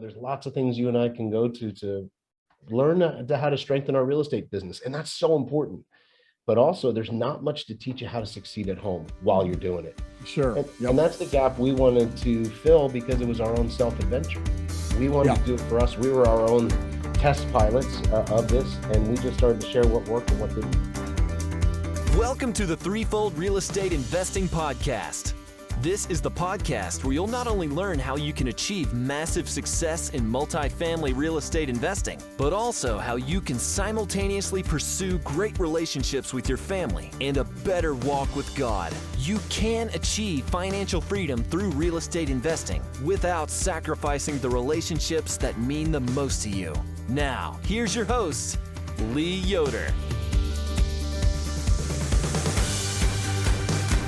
there's lots of things you and I can go to learn how to strengthen our real estate business. And that's so important. But also there's not much to teach you how to succeed at home while you're doing it. Sure. And that's the gap we wanted to fill because it was our own self-adventure. We wanted to do it for us. We were our own test pilots of this, and we just started to share what worked and what didn't. Welcome to the Threefold Real Estate Investing Podcast. This is the podcast where you'll not only learn how you can achieve massive success in multifamily real estate investing, but also how you can simultaneously pursue great relationships with your family and a better walk with God. You can achieve financial freedom through real estate investing without sacrificing the relationships that mean the most to you. Now, here's your host, Lee Yoder.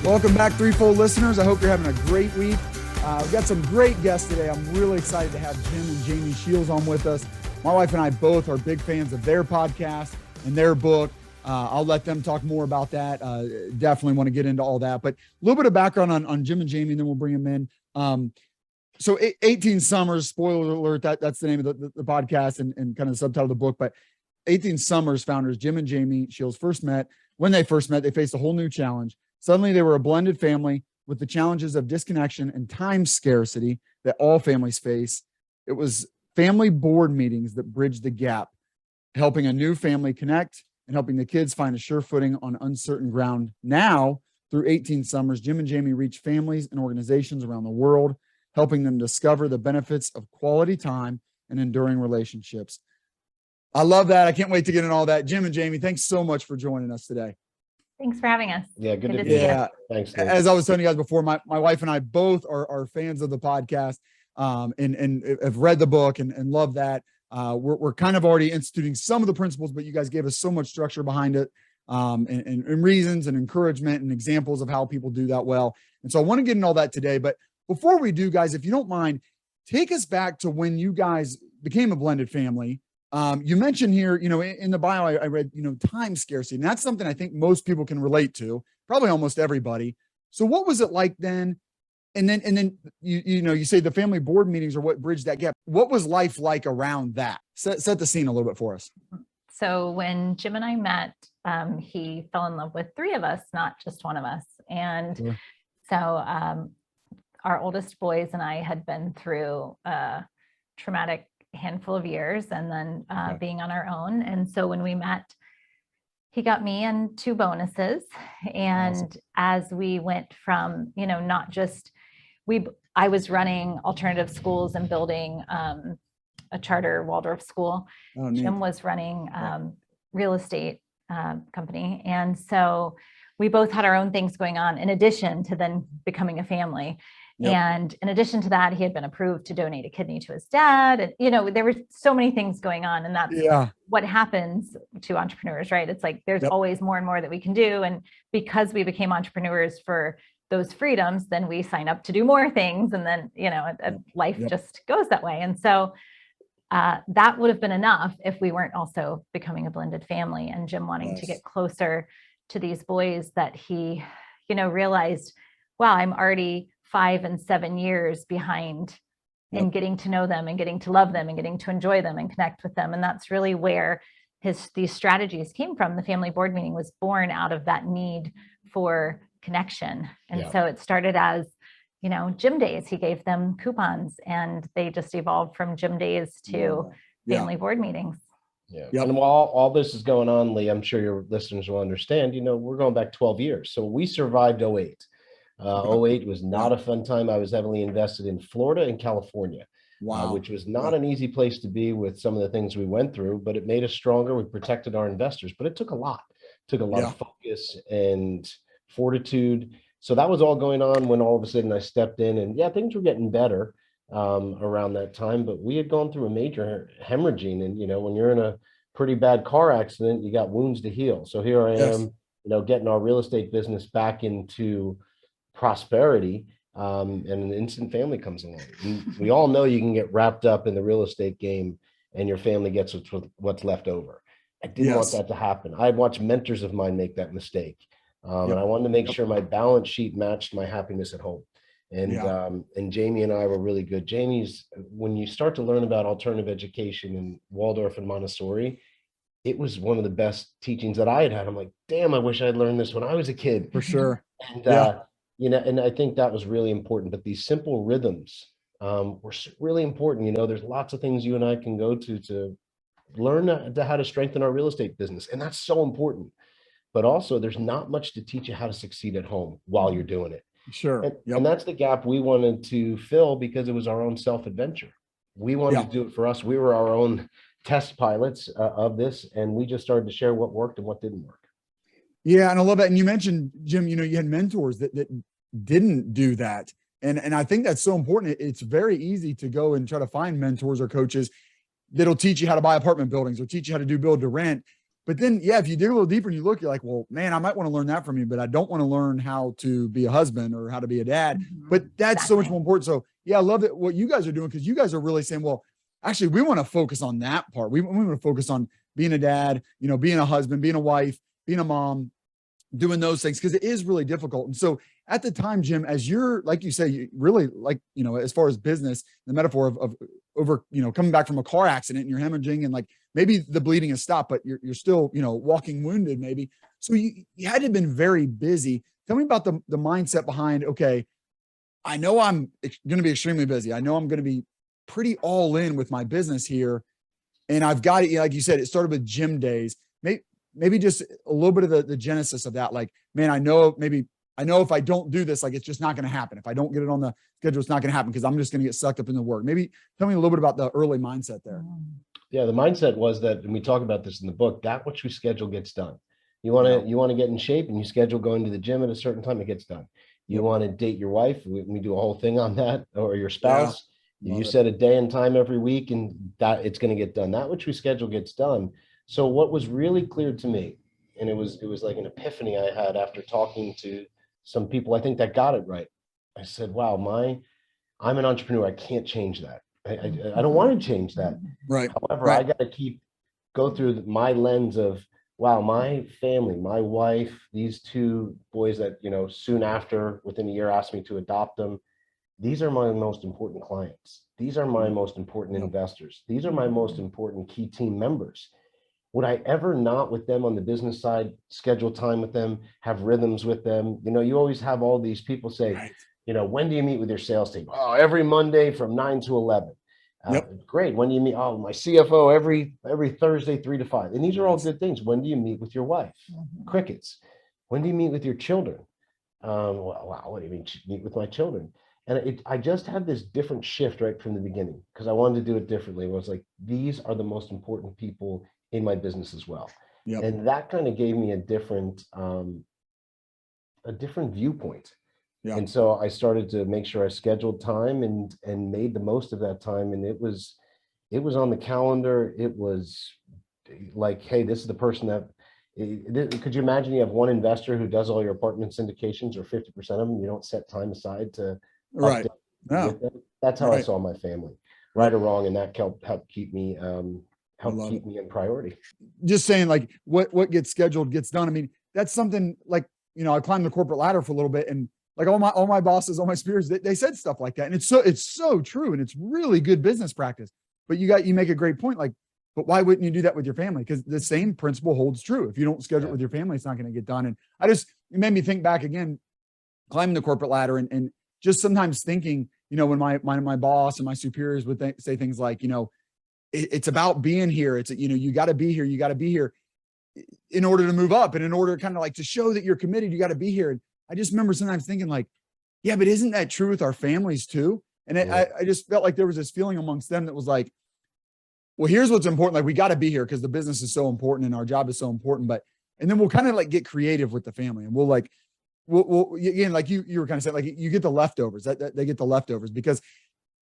Welcome back, Threefold listeners. I hope you're having a great week. We've got some great guests today. I'm really excited to have Jim and Jamie Sheils on with us. My wife and I both are big fans of their podcast and their book. I'll let them talk more about that. Definitely want to get into all that. But a little bit of background on Jim and Jamie, and then we'll bring them in. So 18 Summers, spoiler alert, that's the name of the podcast and kind of the subtitle of the book. But 18 Summers founders, Jim and Jamie Sheils, when they first met, they faced a whole new challenge. Suddenly, they were a blended family with the challenges of disconnection and time scarcity that all families face. It was family board meetings that bridged the gap, helping a new family connect and helping the kids find a sure footing on uncertain ground. Now, through 18 Summers, Jim and Jamie reach families and organizations around the world, helping them discover the benefits of quality time and enduring relationships. I love that. I can't wait to get into all that. Jim and Jamie, thanks so much for joining us today. Thanks for having us. Yeah, good to see be you. here. Thanks. As I was telling you guys before, my wife and I both are fans of the podcast and have read the book and love that. We're kind of already instituting some of the principles, but you guys gave us so much structure behind it and reasons and encouragement and examples of how people do that well. And so I want to get into all that today. But before we do, guys, if you don't mind, take us back to when you guys became a blended family. You mentioned here, in the bio, I read, time scarcity, and that's something I think most people can relate to, probably almost everybody. So what was it like then? And then you say the family board meetings are what bridged that gap. What was life like around that? Set the scene a little bit for us. So when Jim and I met, he fell in love with three of us, not just one of us. And so our oldest boys and I had been through a traumatic handful of years and then being on our own. And so when we met, he got me and two bonuses. And awesome. As we went from, not just, I was running alternative schools and building a charter Waldorf school. Jim was running real estate company. And so we both had our own things going on in addition to then becoming a family. Yep. And in addition to that, he had been approved to donate a kidney to his dad. And, there were so many things going on. And that's what happens to entrepreneurs, right? It's like, there's always more and more that we can do. And because we became entrepreneurs for those freedoms, then we sign up to do more things. And then, life just goes that way. And so that would have been enough if we weren't also becoming a blended family and Jim wanting to get closer to these boys that he, realized, wow, I'm already 5 and 7 years behind in getting to know them and getting to love them and getting to enjoy them and connect with them. And that's really where these strategies came from. The family board meeting was born out of that need for connection. And so it started as, gym days. He gave them coupons and they just evolved from gym days to family board meetings. Yeah. Yep. And while all this is going on, Lee, I'm sure your listeners will understand, we're going back 12 years. So we survived 08. 08 was not a fun time. I was heavily invested in Florida and California, which was not an easy place to be with some of the things we went through, but it made us stronger. We protected our investors, but it took a lot. Of focus and fortitude. So that was all going on when all of a sudden I stepped in and things were getting better around that time, but we had gone through a major hemorrhaging. And, when you're in a pretty bad car accident, you got wounds to heal. So here I am, getting our real estate business back into prosperity, and an instant family comes along. And we all know you can get wrapped up in the real estate game and your family gets what's left over. I didn't want that to happen. I watched mentors of mine make that mistake. And I wanted to make sure my balance sheet matched my happiness at home. And Jamie and I were really good. When you start to learn about alternative education and Waldorf and Montessori, it was one of the best teachings that I had had. I'm like, damn, I wish I'd learned this when I was a kid. For sure. And, Yeah. and I think that was really important, but these simple rhythms were really important. There's lots of things you and I can go to learn how to strengthen our real estate business. And that's so important. But also there's not much to teach you how to succeed at home while you're doing it. Sure. And that's the gap we wanted to fill because it was our own self-adventure. We wanted to do it for us. We were our own test pilots of this, and we just started to share what worked and what didn't work. Yeah. And I love that. And you mentioned, Jim, you had mentors that didn't do that. And I think that's so important. It's very easy to go and try to find mentors or coaches that'll teach you how to buy apartment buildings or teach you how to do build to rent. But then, if you dig a little deeper and you look, you're like, well, man, I might want to learn that from you, but I don't want to learn how to be a husband or how to be a dad. But that's so much more important. So I love it what you guys are doing, because you guys are really saying, well, actually, we want to focus on that part. We want to focus on being a dad, being a husband, being a wife, being a mom, doing those things, because it is really difficult. And so at the time, Jim, as you're, like you say, you really as far as business, the metaphor of over, coming back from a car accident and you're hemorrhaging and like maybe the bleeding has stopped, but you're still, walking wounded maybe. So you had to have been very busy. Tell me about the mindset behind, okay, I know I'm going to be extremely busy. I know I'm going to be pretty all in with my business here. And I've got it, like you said, it started with gym days. Maybe just a little bit of the genesis of that. Like, man, I know if I don't do this, like, it's just not going to happen. If I don't get it on the schedule, it's not going to happen because I'm just going to get sucked up in the work. Maybe tell me a little bit about the early mindset there. Yeah, the mindset was that, and we talk about this in the book, that which you schedule gets done. You want to get in shape and you schedule going to the gym at a certain time, it gets done. You want to date your wife, we do a whole thing on that, or your spouse. You set a day and time every week, and that it's going to get done. That which we schedule gets done. So what was really clear to me, and it was like an epiphany I had after talking to some people, I think, that got it right. I said, wow, I'm an entrepreneur. I can't change that. I don't want to change that. Right. However, I got to go through my lens of, wow, my family, my wife, these two boys that, soon after, within a year, asked me to adopt them. These are my most important clients. These are my most important investors. These are my most important key team members. Would I ever not, with them on the business side, schedule time with them, have rhythms with them? You always have all these people say, when do you meet with your sales team? Oh, every Monday from 9 to 11. Great. When do you meet? Oh, my CFO every Thursday, 3 to 5. And these are all good things. When do you meet with your wife? Crickets. When do you meet with your children? Wow, what do you mean meet with my children? And I just had this different shift right from the beginning, because I wanted to do it differently. It was like, these are the most important people in my business as well. And that kind of gave me a different viewpoint. And so I started to make sure I scheduled time and made the most of that time. And it was on the calendar. It was like, hey, this is the person that, could you imagine you have one investor who does all your apartment syndications, or 50% of them, you don't set time aside to right. That's how I saw my family, right or wrong. And that helped keep me me in priority. Just saying, like, what gets scheduled gets done. I mean, that's something like, I climbed the corporate ladder for a little bit, and like all my bosses, all my peers, they said stuff like that. And it's so true. And it's really good business practice. But you make a great point. Like, but why wouldn't you do that with your family? Because the same principle holds true. If you don't schedule it with your family, it's not going to get done. And it made me think back again, climbing the corporate ladder, and just sometimes thinking, when my boss and my superiors would say things like, it's about being here. It's, you got to be here. You got to be here in order to move up, and in order kind of like to show that you're committed, you got to be here. And I just remember sometimes thinking like, yeah, but isn't that true with our families too? And I just felt like there was this feeling amongst them that was like, well, here's what's important. Like, we got to be here because the business is so important and our job is so important. And then we'll kind of like get creative with the family, and we'll again, like you were kind of saying, like, you get the leftovers, that they get the leftovers, because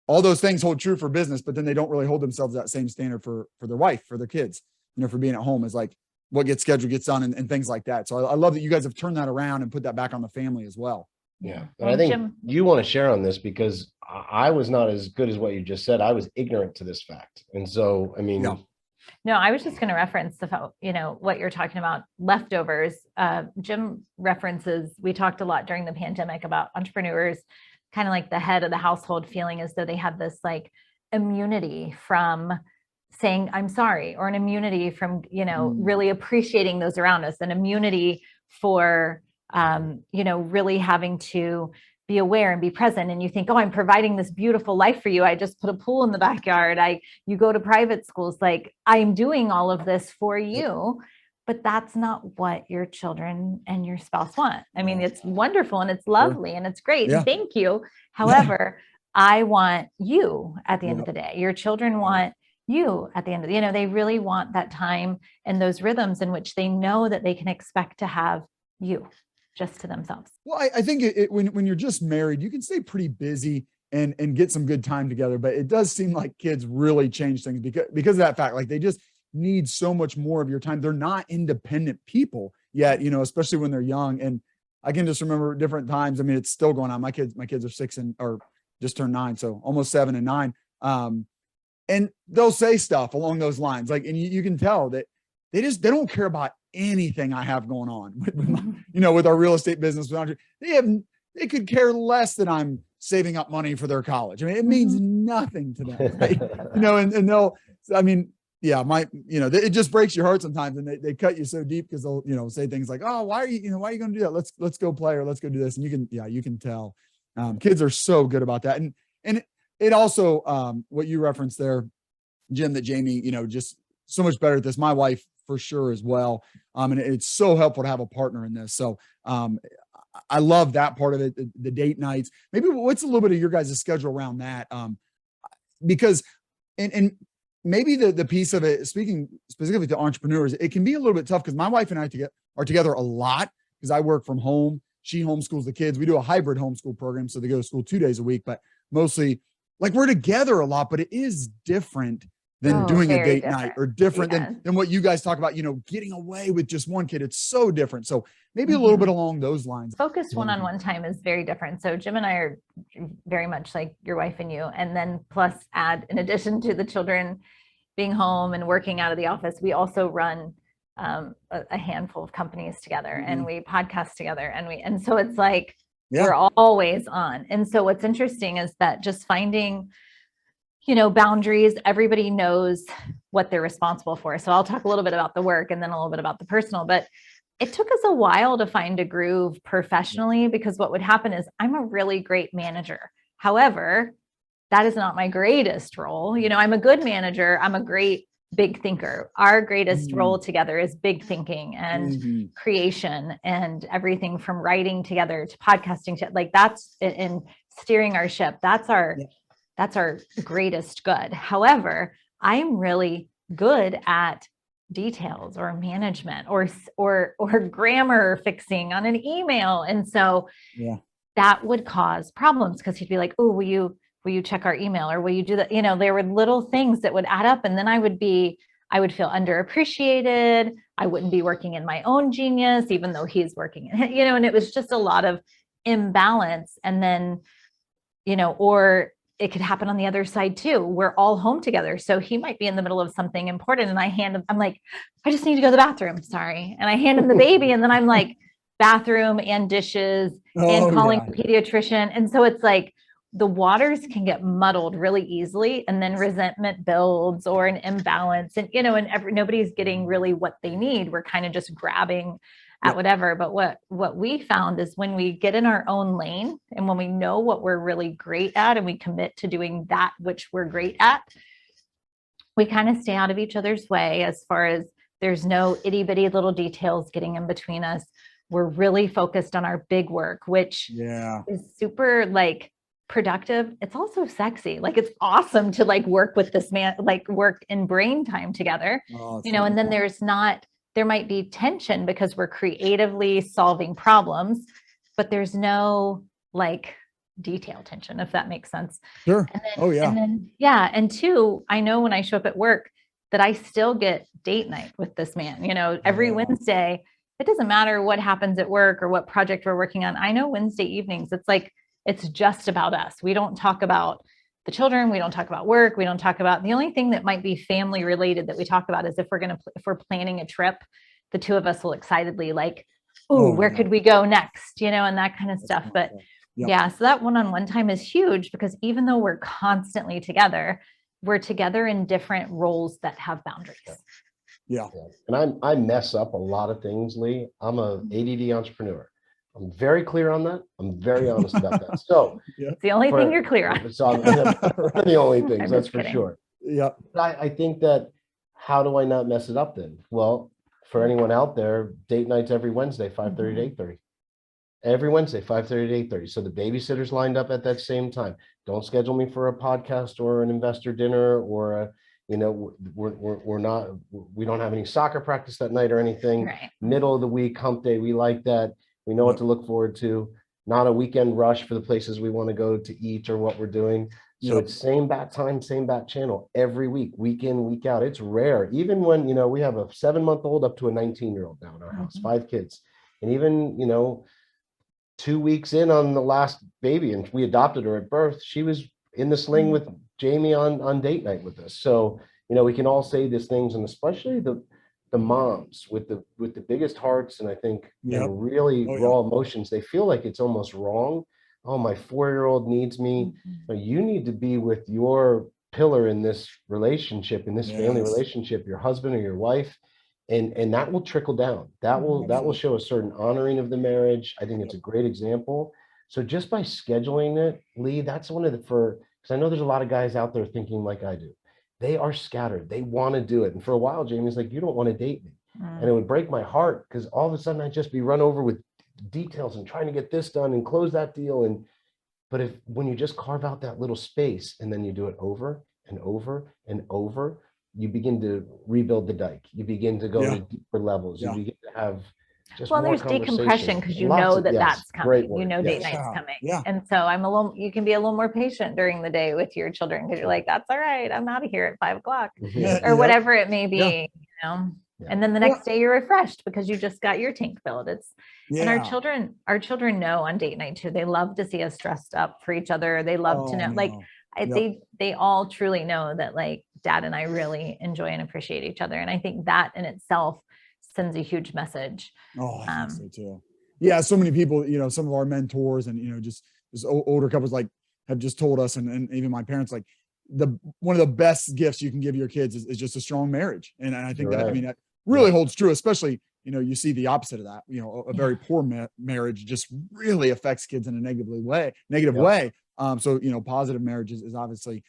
all those things hold true for business, but then they don't really hold themselves that same standard for their wife, for their kids, for being at home, is like what gets scheduled gets done, and things like that. So I love that you guys have turned that around and put that back on the family as well. Yeah. And I think Jim, you want to share on this, because I was not as good as what you just said. I was ignorant to this fact. And so, I mean, no, I was just going to reference what you're talking about, leftovers. Jim references, we talked a lot during the pandemic about entrepreneurs kind of like the head of the household feeling as though they had this like immunity from saying I'm sorry, or an immunity from, really appreciating those around us, an immunity for, really having to be aware and be present. And you think, oh, I'm providing this beautiful life for you. I just put a pool in the backyard. You go to private schools, like I'm doing all of this for you, but that's not what your children and your spouse want. I mean, it's wonderful and it's lovely and it's great. And thank you. However, I want you at the end of the day. Your children want you at the end of the, they really want that time and those rhythms in which they know that they can expect to have you just to themselves. Well, I think when you're just married, you can stay pretty busy and get some good time together, but it does seem like kids really change things because of that fact. Like they just need so much more of your time. They're not independent people yet, especially when they're young. And I can just remember different times. I mean, it's still going on. My kids are 6 or just turned 9. So almost 7 and 9. And they'll say stuff along those lines. Like, and you can tell that they don't care about anything I have going on with our real estate business. They could care less that I'm saving up money for their college. I mean, it means nothing to them, right? And they'll, I mean, it just breaks your heart sometimes. And they cut you so deep because they'll, say things like, oh, why are you going to do that? Let's go play, or let's go do this. And you can tell, kids are so good about that. And it also, what you referenced there, Jim, that Jamie, just so much better at this. My wife for sure as well. And it's so helpful to have a partner in this. So, I love that part of it, the date nights. Maybe what's a little bit of your guys' schedule around that? Because, and maybe the piece of it, speaking specifically to entrepreneurs, it can be a little bit tough because my wife and I are together a lot because I work from home. She homeschools the kids. We do a hybrid homeschool program, so they go to school 2 days a week, but mostly like we're together a lot, but it is different than doing a date night, or different than what you guys talk about, getting away with just one kid. It's so different. So maybe a little bit along those lines. Focused one-on-one time is very different. So Jim and I are very much like your wife and you, and then plus add, in addition to the children being home and working out of the office, we also run a handful of companies together, and we podcast together, and so it's like, we're always on. And so what's interesting is that just finding, boundaries, everybody knows what they're responsible for. So I'll talk a little bit about the work and then a little bit about the personal, but it took us a while to find a groove professionally, because what would happen is I'm a really great manager. However, that is not my greatest role. I'm a good manager. I'm a great big thinker. Our greatest role together is big thinking and creation, and everything from writing together to podcasting, like that's in steering our ship. That's our greatest good. However, I'm really good at details or management or grammar fixing on an email. And so that would cause problems, because he'd be like, oh, will you check our email, or will you do that? There were little things that would add up, and then I would feel underappreciated. I wouldn't be working in my own genius, even though he's working, and it was just a lot of imbalance. And then, or it could happen on the other side too. We're all home together. So he might be in the middle of something important, and I'm like, I just need to go to the bathroom. Sorry. And I hand him the baby, and then I'm like, bathroom and dishes and calling the pediatrician. And so it's like, the waters can get muddled really easily, and then resentment builds, or an imbalance, and nobody's getting really what they need. We're kind of just grabbing at whatever. But what we found is, when we get in our own lane, and when we know what we're really great at, and we commit to doing that which we're great at, we kind of stay out of each other's way, as far as there's no itty bitty little details getting in between us. We're really focused on our big work, which is super productive. It's also sexy. Like, it's awesome to work with this man, work in brain time together, and then there might be tension because we're creatively solving problems, but there's no detail tension, if that makes sense. Sure. And then, and two, I know when I show up at work that I still get date night with this man, every Wednesday. It doesn't matter what happens at work or what project we're working on. I know Wednesday evenings, it's just about us. We don't talk about the children. We don't talk about work. We don't talk about, the only thing that might be family related that we talk about is if we're planning a trip, the two of us will excitedly where could we go next? And that kind of stuff. But Yeah. So that one-on-one time is huge because even though we're constantly together, we're together in different roles that have boundaries. Yeah. And I mess up a lot of things, Lee. I'm a ADD entrepreneur. I'm very clear on that. I'm very honest about that. So It's the only thing you're clear on. So I'm the only things, I'm that's just for kidding. sure. Yeah. I think that, how do I not mess it up then? Well, for anyone out there, date nights every Wednesday, 5:30 to 8:30. Every Wednesday, 5:30 to 8:30. So the babysitter's lined up at that same time. Don't schedule me for a podcast or an investor dinner or a, we're not, we don't have any soccer practice that night or anything. Right. Middle of the week, hump day, we like that. We know what to look forward to. Not a weekend rush for the places we want to go to eat or what we're doing. So it's same bat time, same bat channel every week, week in, week out. It's rare. Even when, we have a 7-month-old up to a 19-year-old now in our house, 5 kids. And even, 2 weeks in on the last baby, and we adopted her at birth, she was in the sling with Jamie on date night with us. So, we can all say these things, and especially the moms with the biggest hearts, and I think really raw emotions, they feel like it's almost wrong. Oh, my 4-year-old needs me. You need to be with your pillar in this relationship, in this family relationship, your husband or your wife. And that will trickle down. That will show a certain honoring of the marriage. I think it's a great example. So just by scheduling it, Lee, that's one of because I know there's a lot of guys out there thinking like I do. They are scattered. They want to do it. And for a while, Jamie's like, you don't want to date me. And it would break my heart because all of a sudden I'd just be run over with details and trying to get this done and close that deal. But when you just carve out that little space and then you do it over and over and over, you begin to rebuild the dike. You begin to go to deeper levels. You begin to have just more there's decompression because you know that's coming. Date night's coming. Yeah. And so you can be a little more patient during the day with your children because you're like, that's all right. I'm out of here at 5 o'clock or whatever it may be, And then the next day you're refreshed because you just got your tank filled. And our children know on date night too. They love to see us dressed up for each other. They love to know, they all truly know that like Dad and I really enjoy and appreciate each other. And I think that in itself sends a huge message. Oh, I think so too. Yeah. So many people, some of our mentors and, just older couples like have just told us, and even my parents, like one of the best gifts you can give your kids is just a strong marriage. And I think that really holds true, especially, you see the opposite of that, a very poor marriage just really affects kids in a negative way. So, positive marriage is obviously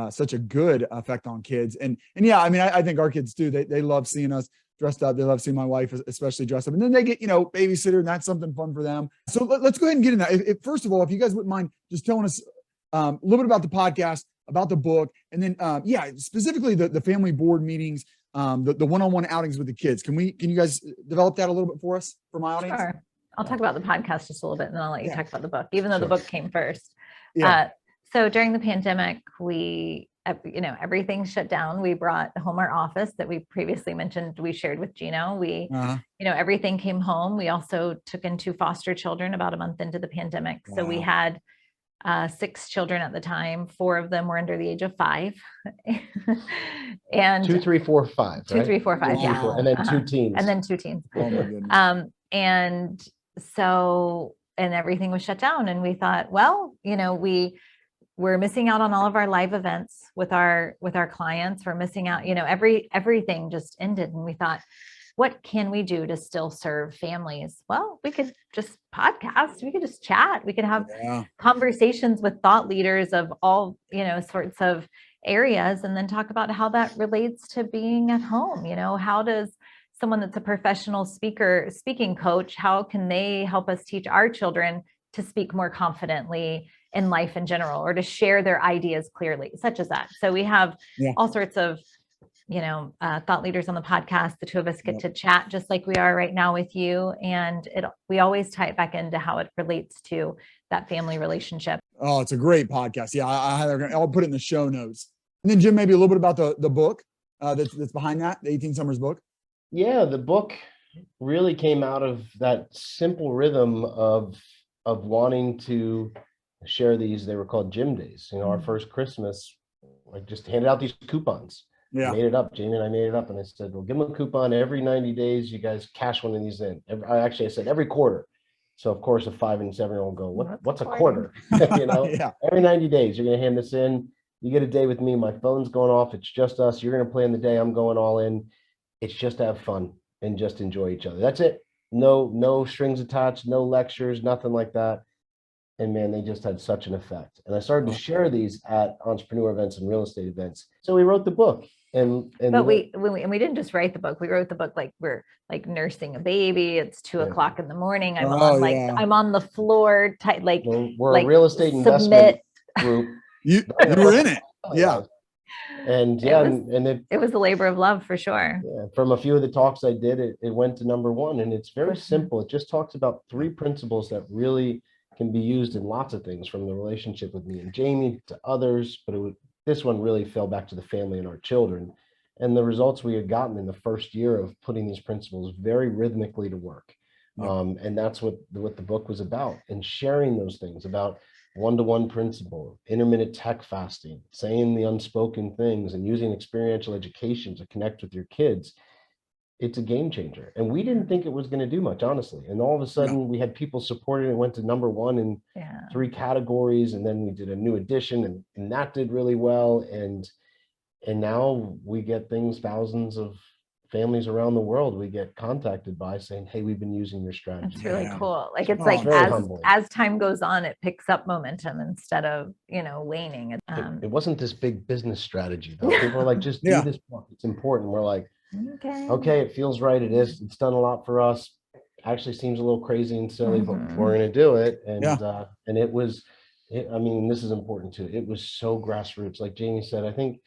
such a good effect on kids. And I think our kids too, they love seeing us dressed up. They love seeing my wife, especially dressed up, and then they get, babysitter, and that's something fun for them. So let's go ahead and get in that. First of all, if you guys wouldn't mind just telling us a little bit about the podcast, about the book, and then, specifically the family board meetings, the one-on-one outings with the kids. Can you guys develop that a little bit for us, for my audience? Sure. I'll talk about the podcast just a little bit and then I'll let you talk about the book, even though the book came first. So during the pandemic, everything shut down. We brought home our office that we previously mentioned. We shared with Gino. Everything came home. We also took in 2 foster children about a month into the pandemic. Wow. So we had 6 children at the time. 4 of them were under the age of 5. And 2, 3, 4, 5. 2, 3, 4, 5. Yeah. 4, and then 2 teens. And then 2 teens. Oh my goodness. And so, and everything was shut down. And we thought, well, we're missing out on all of our live events with our clients. We're missing out, everything just ended. And we thought, what can we do to still serve families? Well, we could just podcast. We could just chat. We could have conversations with thought leaders of all, sorts of areas, and then talk about how that relates to being at home. How does someone that's a professional speaking coach, how can they help us teach our children to speak more confidently in life in general, or to share their ideas clearly, such as that. So we have all sorts of, thought leaders on the podcast. The 2 of us get to chat just like we are right now with you. And we always tie it back into how it relates to that family relationship. Oh, it's a great podcast. Yeah. I'll put it in the show notes. And then Jim, maybe a little bit about the book that's behind that, the 18 Summers book. Yeah. The book really came out of that simple rhythm of wanting to share these. They were called Gym Days. Our first Christmas, I just handed out these coupons. Made it up. Jamie and I made it up, and I said, "Well, give them a coupon every 90 days. You guys cash one of these in." I said every quarter. So of course, a 5 and 7-year-old go, what's a quarter?" quarter? You know, Yeah. every 90 days, you're going to hand this in. You get a day with me. My phone's going off. It's just us. You're going to plan the day. I'm going all in. It's just to have fun and just enjoy each other. That's it. No strings attached, no lectures, nothing like that. And man, they just had such an effect. And I started to share these at entrepreneur events and real estate events. So we wrote the book. But we didn't just write the book. We wrote the book like we're like nursing a baby. It's 2 o'clock in the morning. I'm I'm on the floor, like we're a real estate investment group. You were in it. Yeah. And it was a labor of love for sure. Yeah, from a few of the talks I did, it went to #1, and it's very simple. It just talks about 3 principles that really can be used in lots of things, from the relationship with me and Jamie to others. But this one really fell back to the family and our children, and the results we had gotten in the first year of putting these principles very rhythmically to work. And that's what the book was about, and sharing those things about one-to-one principle, intermittent tech fasting, saying the unspoken things, and using experiential education to connect with your kids. It's a game changer. And we didn't think it was going to do much, honestly. And all of a sudden we had people supporting it. It went to #1 in 3 categories. And then we did a new edition, and that did really well. And now we get thousands of families around the world we get contacted by saying, hey, we've been using your strategy. It's really cool. Like, it's like as time goes on, it picks up momentum instead of, waning. It wasn't this big business strategy though. People are like, just do this book. It's important. We're like, okay, it feels right. It is. It's done a lot for us. Actually seems a little crazy and silly, but we're going to do it. And it was, I mean, this is important too. It was so grassroots. Like Jamie said, I think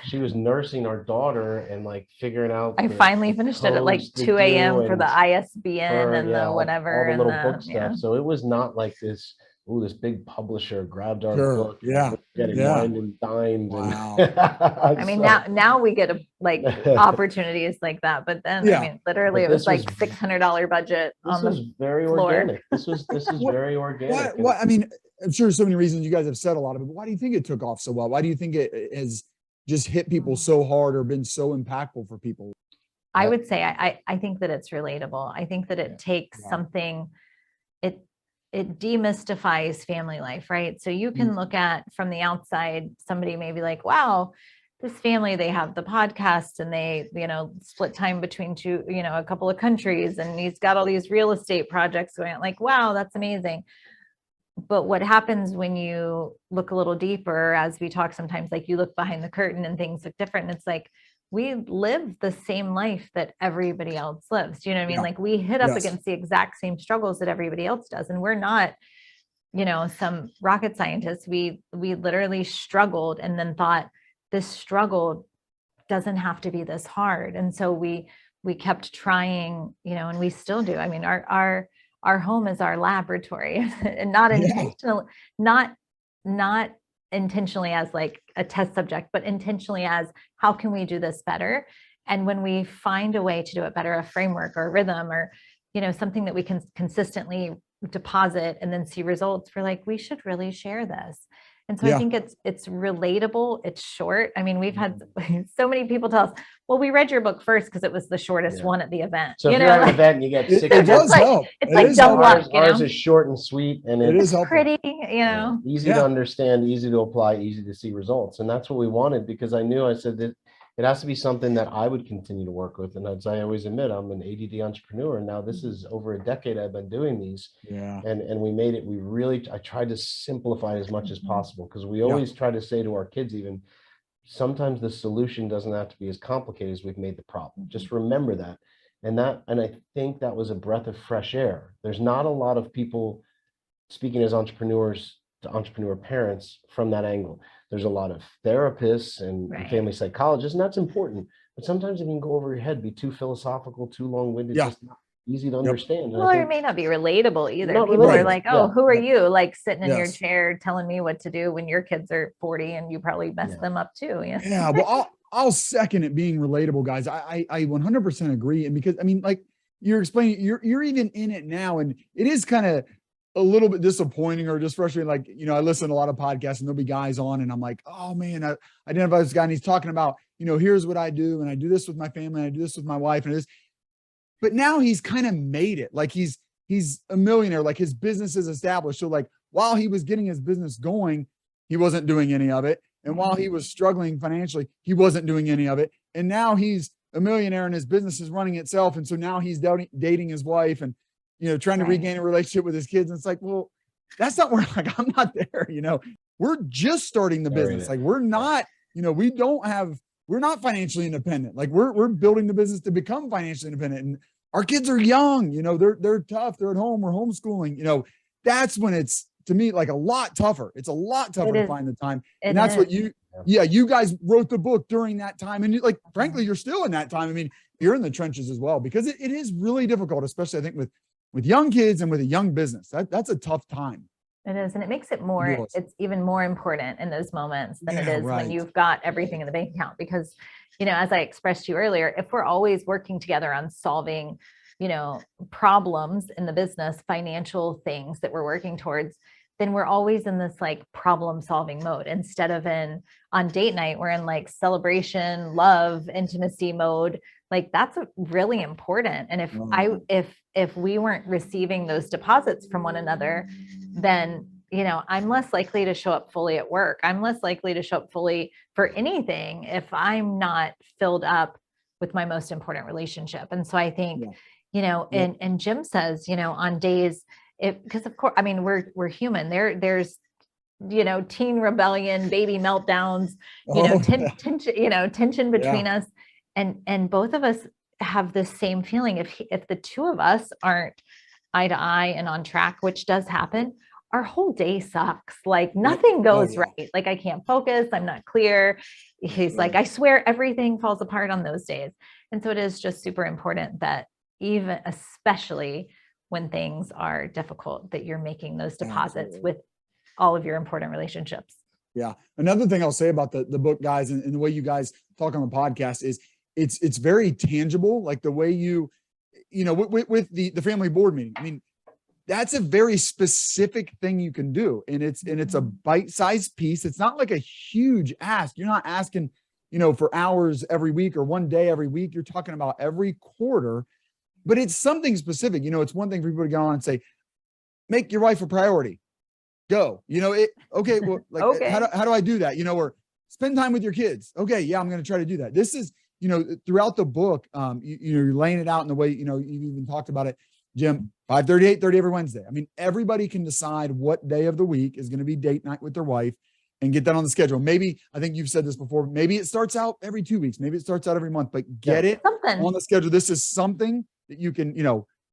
she was nursing our daughter and like figuring out. I finally finished it at like 2 a.m. for the ISBN and the whatever. All the little book stuff. So it was not like this big publisher grabbed our book. Getting wine and dined. Wow. I mean, now we get opportunities like that. But then, I mean, literally it was like $600 budget on the floor. This was very organic. This is very organic. I mean, I'm sure so many reasons you guys have said a lot of it, but why do you think it took off so well? Why do you think it has just hit people so hard or been so impactful for people? I would say, I think that it's relatable. I think that it takes something, it demystifies family life, right? So you can look at from the outside, somebody may be like, wow, this family, they have the podcast and they, split time between a couple of countries, and he's got all these real estate projects going on. Like, wow, that's amazing. But what happens when you look a little deeper, as we talk sometimes, like you look behind the curtain and things look different. And it's like, we live the same life that everybody else lives. Do you know what I mean? Like, we hit up against the exact same struggles that everybody else does. And we're not, some rocket scientists. We literally struggled and then thought, this struggle doesn't have to be this hard. And so we kept trying, and we still do. I mean, our home is our laboratory, and not intentional, not intentionally as like a test subject, but intentionally as how can we do this better? And when we find a way to do it better, a framework or a rhythm or, something that we can consistently deposit and then see results, we're like, we should really share this. And so I think it's relatable. It's short. I mean, we've had so many people tell us, well, we read your book first because it was the shortest one at the event. So if you're at an event and you get 6 it does help. It's like dumb luck. Ours is short and sweet, and it's pretty, easy to understand, easy to apply, easy to see results. And that's what we wanted, because I said that it has to be something that I would continue to work with. And as I always admit, I'm an ADD entrepreneur. And now this is over a decade I've been doing these. And we made it, I tried to simplify as much as possible, because we always try to say to our kids, even sometimes the solution doesn't have to be as complicated as we've made the problem. Just remember that. And I think that was a breath of fresh air. There's not a lot of people speaking as entrepreneurs to entrepreneur parents from that angle. There's a lot of therapists and family psychologists, and that's important. But sometimes it can go over your head, be too philosophical, too long-winded, just not easy to understand. Well, it may not be relatable either. People are like, oh, who are you? Like sitting in your chair telling me what to do when your kids are 40 and you probably mess them up too. Yeah. Well, I'll second it being relatable, guys. I 100% agree. And because, I mean, like you're explaining, you're even in it now, and it is kind of a little bit disappointing or just frustrating. Like, I listen to a lot of podcasts and there'll be guys on and I'm like, oh man, I identify this guy and he's talking about, here's what I do. And I do this with my family. And I do this with my wife. And it is, but now he's kind of made it. Like he's he's a millionaire, like his business is established. So like while he was getting his business going, he wasn't doing any of it. And while he was struggling financially, he wasn't doing any of it. And now he's a millionaire and his business is running itself. And so now he's dating his wife and, trying to regain a relationship with his kids. And it's like, well, that's not where, like, I'm not there, we're just starting the business. Like we're not, we're not financially independent. Like we're building the business to become financially independent. And our kids are young, they're tough. They're at home. We're homeschooling, that's when it's, to me, like a lot tougher. It's a lot tougher to find the time. And that's what you guys wrote the book during that time. And like, frankly, you're still in that time. I mean, you're in the trenches as well, because it is really difficult, especially I think with young kids and with a young business. That's a tough time. It is. And it makes it more, it's even more important in those moments than it is when you've got everything in the bank account. Because, as I expressed to you earlier, if we're always working together on solving, problems in the business, financial things that we're working towards, then we're always in this like problem solving mode, instead of on date night, we're in like celebration, love, intimacy mode. Like that's really important. And if we weren't receiving those deposits from one another, then, I'm less likely to show up fully at work. I'm less likely to show up fully for anything if I'm not filled up with my most important relationship. And so I think, and Jim says, on days, because of course, I mean, we're human. There's, teen rebellion, baby meltdowns, tension between us. And both of us have the same feeling. If the two of us aren't eye to eye and on track, which does happen, our whole day sucks. Like nothing goes right. Like I can't focus. I'm not clear. He's like, I swear everything falls apart on those days. And so it is just super important that especially when things are difficult, that you're making those deposits with all of your important relationships. Yeah. Another thing I'll say about the book, guys, and the way you guys talk on the podcast is it's very tangible. Like the way with the family board meeting, I mean, that's a very specific thing you can do. And it's a bite-sized piece. It's not like a huge ask. You're not asking, for hours every week or one day every week. You're talking about every quarter, but it's something specific. It's one thing for people to go on and say, make your wife a priority. Go, okay. Well, like, okay. How do I do that? Or spend time with your kids. Okay. Yeah. I'm going to try to do that. This is, throughout the book, you're laying it out in the way, you've even talked about it, Jim, 5:30, 8:30 every Wednesday. I mean, everybody can decide what day of the week is going to be date night with their wife and get that on the schedule. Maybe, I think you've said this before, maybe it starts out every 2 weeks. Maybe it starts out every month, but get it on the schedule. This is something that you can,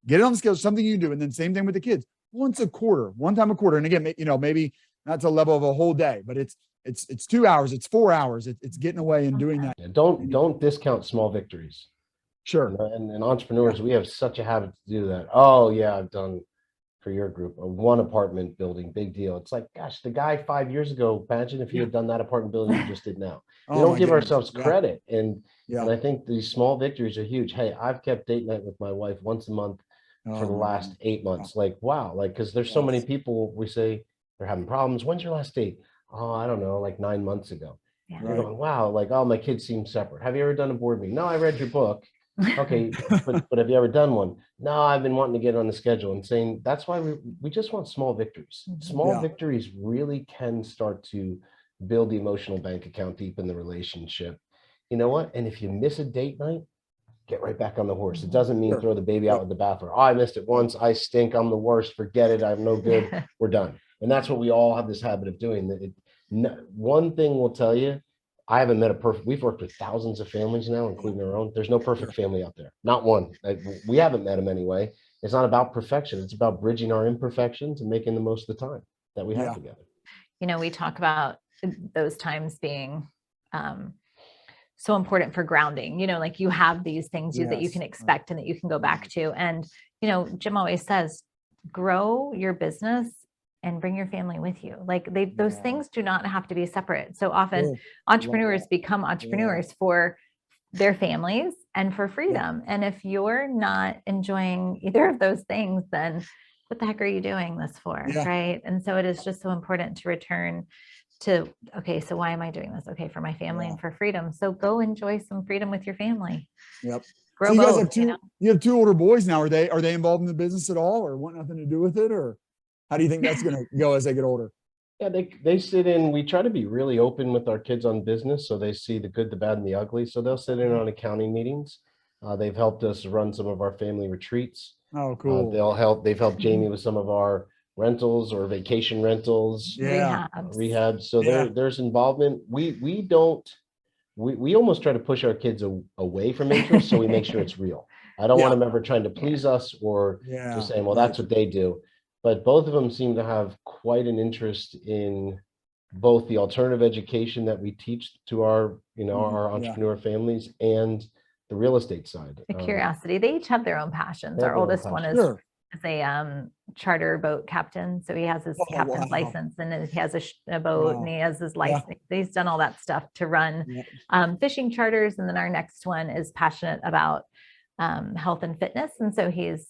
get it on the schedule, something you do. And then same thing with the kids, one time a quarter. And again, maybe not to the level of a whole day, but it's 2 hours, it's 4 hours. It's getting away and doing that. Yeah, don't discount small victories. Sure. And entrepreneurs, we have such a habit to do that. Oh yeah, I've done for your group a one apartment building, big deal. It's like, gosh, the guy 5 years ago, imagine if he had done that apartment building you just did now. We don't give ourselves credit. And I think these small victories are huge. Hey, I've kept date night with my wife once a month for the last 8 months. Like, wow. Like, cause there's so many people, we say they're having problems. When's your last date? Oh, I don't know, like 9 months ago. Yeah. You're going, wow. Like, oh, my kids seem separate. Have you ever done a board meeting? No, I read your book. Okay. but have you ever done one? No, I've been wanting to get on the schedule, and saying that's why we just want small victories. Small victories really can start to build the emotional bank account deep in the relationship. You know what? And if you miss a date night, get right back on the horse. It doesn't mean throw the baby out with the bathwater. Oh, I missed it once. I stink. I'm the worst. Forget it. I'm no good. We're done. And that's what we all have this habit of doing. One thing will tell you, I haven't met we've worked with thousands of families now, including our own. There's no perfect family out there. Not one. We haven't met them anyway. It's not about perfection. It's about bridging our imperfections and making the most of the time that we have together. We talk about those times being so important for grounding, like you have these things that you can expect and that you can go back to. And, Jim always says, grow your business and bring your family with you. Like those things do not have to be separate. So often entrepreneurs become entrepreneurs for their families and for freedom. And if you're not enjoying either of those things, then what the heck are you doing this for? Right. And so it is just so important to return to, okay, so why am I doing this? Okay, for my family and for freedom. So go enjoy some freedom with your family. grow So you guys both, have two, you have two older boys now. Are they involved in the business at all, or want nothing to do with it? Or how do you think that's going to go as they get older? Yeah, they sit in. We try to be really open with our kids on business, so they see the good, the bad, and the ugly. So they'll sit in on accounting meetings. They've helped us run some of our family retreats. Oh, cool. They've helped Jamie with some of our rentals or vacation rentals, Yeah. rehabs. So Yeah. there's involvement. We almost try to push our kids away from interest, so we make sure it's real. I don't want them ever trying to please us or just saying, well, that's what they do. But both of them seem to have quite an interest in both the alternative education that we teach to our, our entrepreneur families and the real estate side. The curiosity. They each have their own passions. They have Our their own oldest one is Sure. a charter boat captain. So he has his Oh, captain's wow. license, and then he has a boat, Wow. and he has his license. He's done all that stuff to run fishing charters. And then our next one is passionate about health and fitness. And so he's,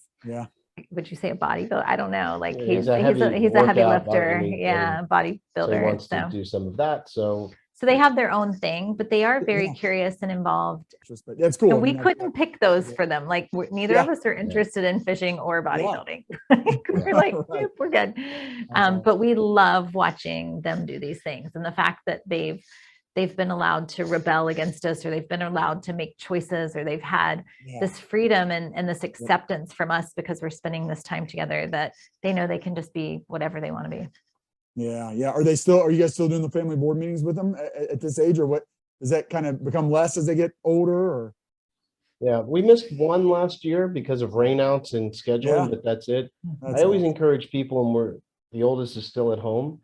would you say a bodybuilder? I don't know. Like he's a heavy workout lifter. and Bodybuilder. so he wants to do some of that. So they have their own thing, but they are very curious and involved. But that's cool. And we couldn't pick those for them. Like neither of us are interested in fishing or bodybuilding. We're like, we're good. But we love watching them do these things. And the fact that they've been allowed to rebel against us, or they've been allowed to make choices, or they've had this freedom and this acceptance from us because we're spending this time together, that they know they can just be whatever they want to be. Yeah. Are you guys still doing the family board meetings with them at this age, or what? Does that kind of become less as they get older, or? Yeah, we missed one last year because of rainouts and scheduling, but that's it. I always encourage people, when the oldest is still at home,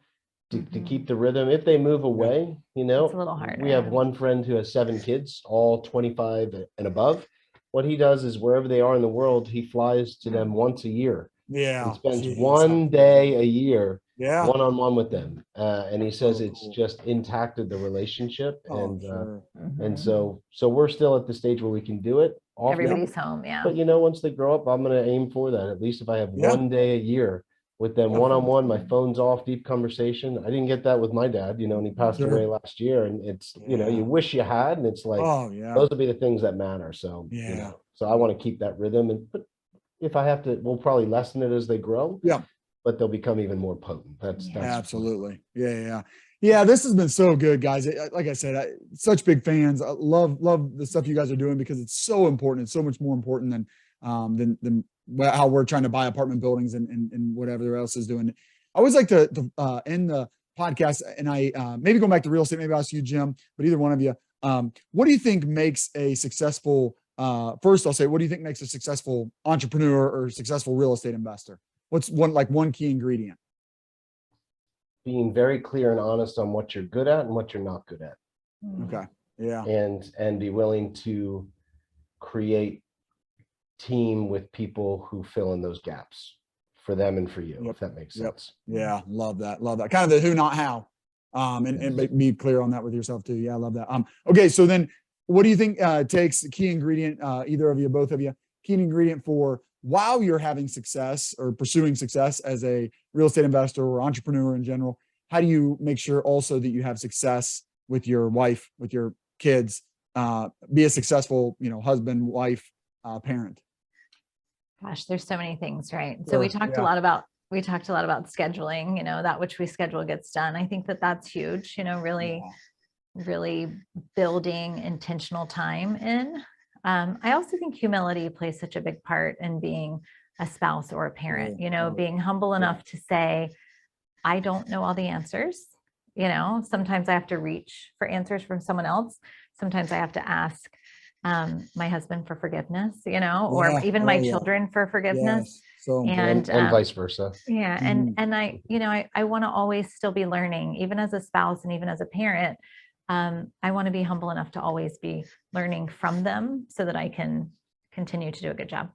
to keep the rhythm. If they move away, it's a little harder. We have one friend who has 7 kids, all 25 and above. What he does is wherever they are in the world, he flies to them once a year. Yeah. And spends one day a year Yeah. one-on-one with them. And he says it's just impacted the relationship. And so we're still at the stage where we can do it. Everybody's home. Yeah. But once they grow up, I'm going to aim for that. At least if I have one day a year with them one-on-one, my phone's off, deep conversation. I didn't get that with my dad, and he passed away last year, and it's, you wish you had, and it's like, those will be the things that matter. So, so I want to keep that rhythm, but if I have to, we'll probably lessen it as they grow. Yeah. But they'll become even more potent. That's absolutely. Yeah. This has been so good, guys. Like I said, such big fans. I love the stuff you guys are doing, because it's so important. It's so much more important than how we're trying to buy apartment buildings and whatever else is doing. I always like to end the podcast, and I maybe going back to real estate, maybe I'll ask you, Jim, but either one of you, what do you think makes a successful, first I'll say, what do you think makes a successful entrepreneur or successful real estate investor? What's one key ingredient? Being very clear and honest on what you're good at and what you're not good at. Okay. Yeah. And be willing to create team with people who fill in those gaps for them and for you, if that makes sense. Yeah. Love that. Kind of the who, not how. And be clear on that with yourself too. Yeah. I love that. Okay. So then what do you think takes the key ingredient, either of you, both of you, key ingredient for while you're having success or pursuing success as a real estate investor or entrepreneur in general? How do you make sure also that you have success with your wife, with your kids, be a successful, husband, wife, parent? Gosh, there's so many things, right? So we talked a lot about scheduling, that which we schedule gets done. I think that's huge, really building intentional time in. I also think humility plays such a big part in being a spouse or a parent, being humble enough to say, I don't know all the answers. Sometimes I have to reach for answers from someone else. Sometimes I have to ask my husband for forgiveness, or even my children for forgiveness. So and vice versa. Yeah. And I want to always still be learning, even as a spouse and even as a parent. I want to be humble enough to always be learning from them so that I can continue to do a good job.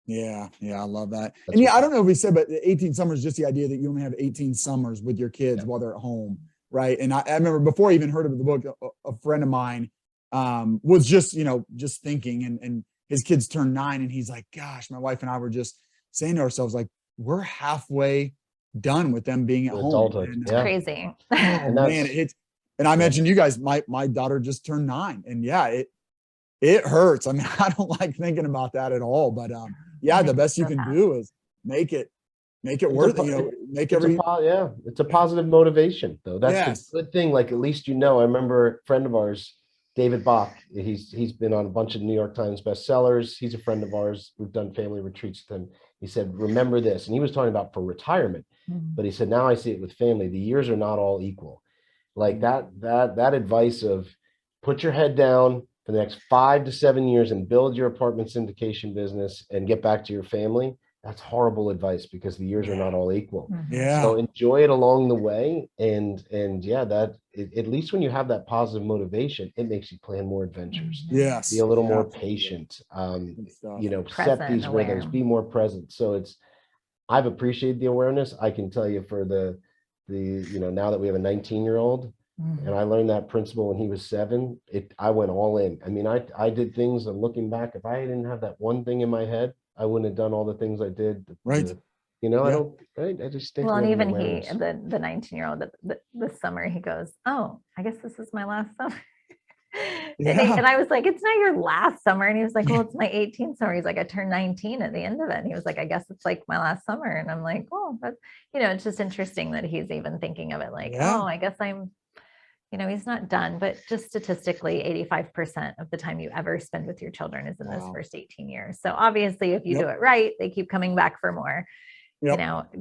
Yeah. I love that. And I don't know if we said, but 18 summers, just the idea that you only have 18 summers with your kids while they're at home. Right. And I remember before I even heard of the book, a friend of mine was just thinking, and his kids turned 9, and he's like, gosh, my wife and I were just saying to ourselves, like, we're halfway done with them being at home. And, it's crazy. And man, and I mentioned you guys, my daughter just turned 9, and It hurts. I mean, I don't like thinking about that at all, but yeah, the best you can do is make it worth it, make every, it's a positive motivation though. That's yes. the good thing. Like, at least, I remember a friend of ours, David Bach, he's been on a bunch of New York Times bestsellers. He's a friend of ours. We've done family retreats with him. He said, remember this. And he was talking about for retirement, but he said, now I see it with family. The years are not all equal. Like that advice of put your head down for the next 5 to 7 years and build your apartment syndication business and get back to your family. That's horrible advice, because the years are not all equal. Yeah. So enjoy it along the way. And at least when you have that positive motivation, it makes you plan more adventures. Yes. Be a little more patient. Set these rhythms, be more present. So I've appreciated the awareness. I can tell you for the now that we have a 19-year-old, and I learned that principle when he was 7, I went all in. I mean, I did things, and looking back, if I didn't have that one thing in my head, I wouldn't have done all the things I did. Right. I just think. Well, and even the 19-year-old, this summer, he goes, oh, I guess this is my last summer. And I was like, it's not your last summer. And he was like, well, it's my 18th summer. He's like, I turned 19 at the end of it. And he was like, I guess it's like my last summer. And I'm like, oh, that's, it's just interesting that he's even thinking of it like, oh, I guess I'm, he's not done. But just statistically, 85% of the time you ever spend with your children is in those first 18 years. So obviously, if you do it right, they keep coming back for more.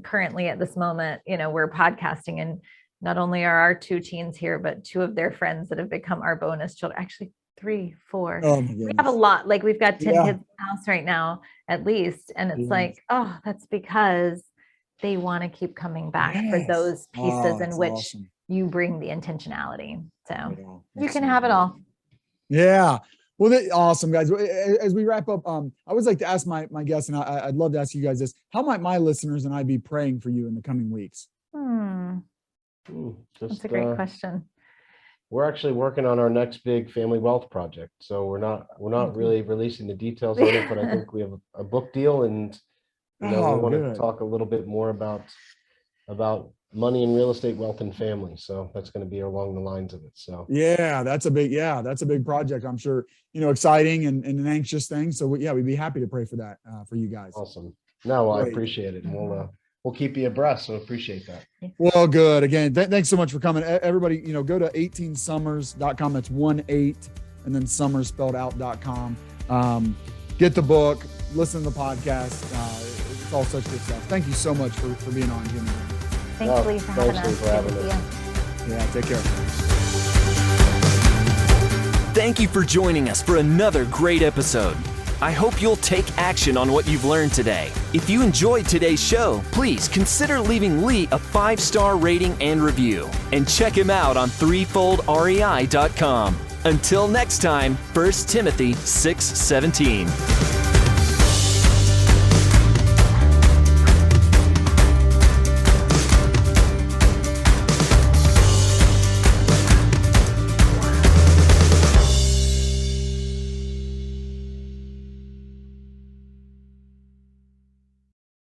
Currently at this moment, we're podcasting, and not only are our 2 teens here, but 2 of their friends that have become our bonus children, actually 3, 4. We have a lot. Like, we've got 10 kids in the house right now, at least. And it's like, oh, that's because they want to keep coming back for those pieces in which you bring the intentionality. So you can have it all. Yeah. Well, awesome, guys. As we wrap up, I always like to ask my guests, and I'd love to ask you guys this: how might my listeners and I be praying for you in the coming weeks? That's a great question. We're actually working on our next big family wealth project, so we're not really releasing the details on it, but I think we have a book deal, and we want to talk a little bit more about money and real estate, wealth and family. So that's going to be along the lines of it. So that's a big project. I'm sure, exciting and an anxious thing. So we'd be happy to pray for that for you guys. Awesome. No, I appreciate it. And we'll keep you abreast. So appreciate that. Well, good. Again, thanks so much for coming. Everybody, go to 18summers.com. That's 18 and then summers spelled out.com. Get the book, listen to the podcast. It's all such good stuff. Thank you so much for being on, Jim. Thanks, Lee, for having us. Yeah, take care. Thank you for joining us for another great episode. I hope you'll take action on what you've learned today. If you enjoyed today's show, please consider leaving Lee a 5-star rating and review. And check him out on threefoldrei.com. Until next time, 1 Timothy 6:17.